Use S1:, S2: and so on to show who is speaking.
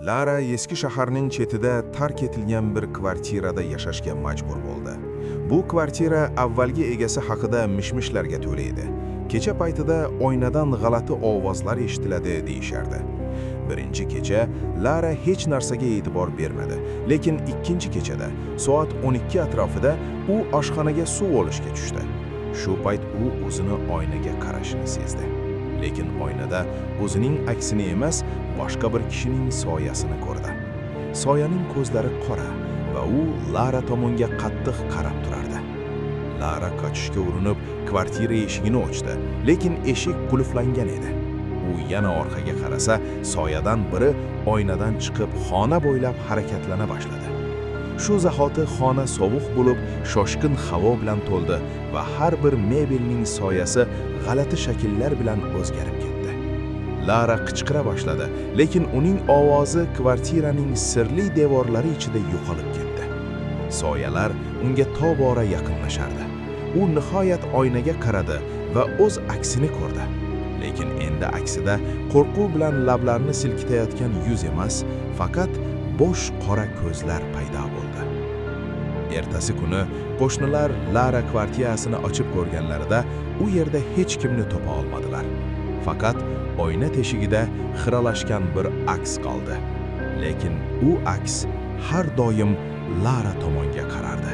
S1: Lara eski shaharning chetida tark etilgan bir kvartirada yashashga majbur bo'ldi. Bu kvartira avvalgi egasi haqida mishmishlarga to'la edi. Kecha paytida oynadan g'alati ovozlar eshitiladi deyishardi. Birinchi kecha Lara hech narsaga e'tibor bermadi, lekin ikkinchi kechada soat 12 atrofida u oshxonaga suv olishga tushdi. Shu payt u o'zini oynaga qarashini sezdi. Lekin oynada o'zining aksini emas, boshqa bir kishining soyasini ko'rdi. Soyaning ko'zlari qora va u Lara tomonga qattiq qarab turardi. Lara qochishga urinib, kvartira eshigini ochdi, lekin eshik qulflangan edi. U yana orqaga qarasa, soyadan biri oynadan chiqib xona bo'ylab harakatlana boshladi. Shu zahoti xona sovuq bo'lib, shoshqin havo bilan to'ldi va har bir mebelning soyasi g'alati shakllar bilan o'zgarib ketdi. Lara qichqira boshladi, lekin uning ovozi kvartiraning sirli devorlari ichida yo'qolib ketdi. Soyalar unga tobora yaqinlashardi. U nihoyat oynaga qaradi va o'z aksini ko'rdi. Lekin endi aksida qo'rquv bilan lablarini silkitayotgan yuz emas, faqat bo'sh qora ko'zlar paydo bo'ldi. Ertasi kuni qo'shnilar Lara kvartirasini ochib ko'rganlarida u yerda hech kimni topa olmadilar. Faqat oyna teshigida xiralashgan bir aks qoldi. Lekin u aks har doim Lara tomonga qarardi.